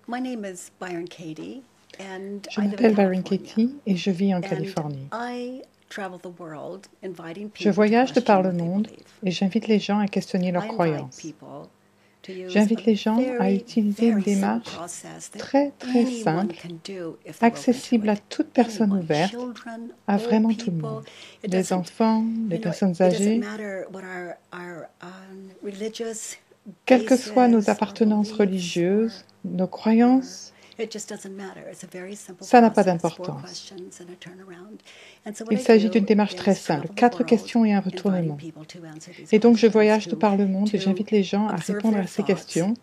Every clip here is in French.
My name is Byron Katie, and Je I live in m'appelle Byron California. Katie et je vis en And Californie. I travel the world inviting Je people to voyage de par question le what they monde believe. et j'invite les gens à questionner leurs I invite croyances. people to use a J'invite les gens à very, utiliser une very simple démarche process that très anyone simple, can do if they're open to accessible à it. toute personne Anyone, ouverte, children, à old vraiment tout le people. monde. It Les doesn't, enfants, les you know, personnes it doesn't âgées, matter what our religious quelles que soient nos bases or appartenances beliefs religieuses, nos or croyances, it just doesn't matter. It's a very simple ça n'a pas process, 4 d'importance. questions and a turnaround. And so what Il I s'agit d'une do démarche très is simple, travel the 4 world, questions et un inviting retournement. people to answer these Et donc je questions, voyage de par le monde et to j'invite les gens à observe répondre their à ces thoughts, questions,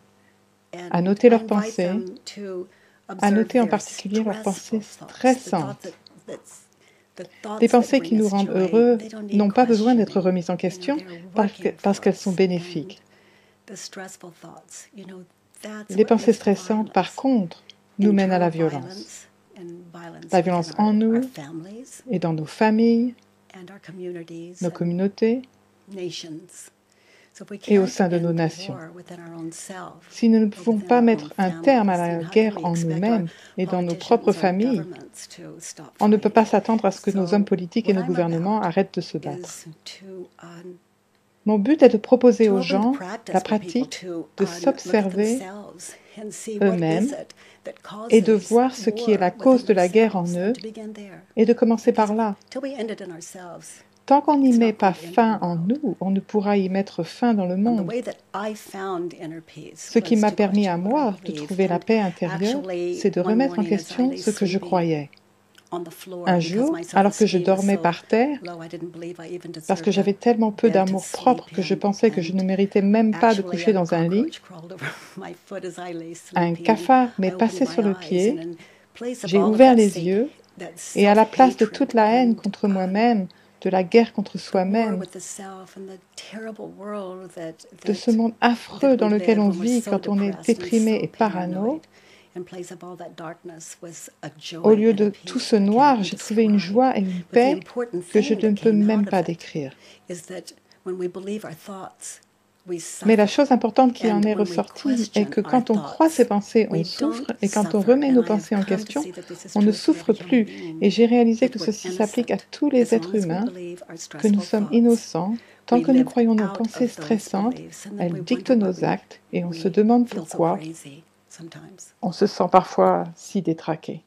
à and noter I leurs invite pensées, them to à observe noter en their particulier leurs pensées stressful thoughts, the thoughts stressantes. the Des thoughts that pensées bring qui nous us rendent joy. heureux They don't need n'ont pas besoin d'être questioning. remises en question They're working parce qu'elles sont thoughts. bénéfiques. And the stressful thoughts, that's Les what pensées leads to stressantes, par violence. contre, nous mènent à la Internal violence. violence La within violence en our nous families et dans nos familles, and our communities nos and communautés nations. So if we et au can't sein de nos end the nations. war within our own self, Si nous ne or pouvons within pas our own mettre un terme à families, la then how can guerre we en expect our nous-mêmes et dans nos propres politicians, our familles, governments to stop on ne peut pas fighting? s'attendre à ce que nos hommes So politiques et what nos I'm gouvernements about arrêtent de se battre. is to Mon but est de proposer aux open the gens practice la for people pratique to de look at s'observer themselves and see what is eux-mêmes it that et de causes voir ce qui est la war cause within de la guerre en themselves, eux and to begin there. et de commencer Because par là. till we end it in ourselves, Tant qu'on n'y it's met not pas going to end fin in the en world. nous, on ne pourra y mettre fin dans le And the monde. way that I found inner peace Ce qui was m'a to permis à question what I moi de believe. trouver la And paix intérieure, actually, c'est de one remettre en morning as I question lay ce que je sleeping croyais. on the floor, Un because jour, my alors que je self-esteem was dormais so par terre, low, I didn't believe I even parce que deserved j'avais a tellement peu bed to d'amour propre sleep que je in. pensais que je ne And méritais même pas de actually, coucher a dans un lit. cockroach crawled over my foot as I lay Un sleeping, and cafard I m'est opened passé my sur le eyes, and pied, in place of j'ai all of ouvert that les yeux, et à la place de toute self-hatred la haine and contre moi-même, de la guerre contre the war soi-même, with the self and the terrible world de ce monde affreux dans lequel on vit quand on est déprimé et parano, in place of all that darkness was a au joy lieu and a de peace tout ce that I noir, can't j'ai trouvé une describe. joie et une But the paix important que je thing ne that peux came même out of pas it décrire. is that when we believe our thoughts, we Mais la suffer. chose importante qui en And est when we ressortie est question que our quand on croit ses thoughts, pensées, on we souffre, don't et quand on suffer. remet And nos I have pensées en come to question, see that this is on ne true for souffre every human plus. being. Et j'ai réalisé que That we're ceci s'applique à innocent tous les as long êtres as we humains, believe our que nous stressful sommes thoughts. innocents. Tant We que nous live croyons nos out pensées of those stressantes, beliefs, and then we elles dictent wonder why nos actes et on se we demande feel so pourquoi crazy sometimes. on se sent parfois si détraqué.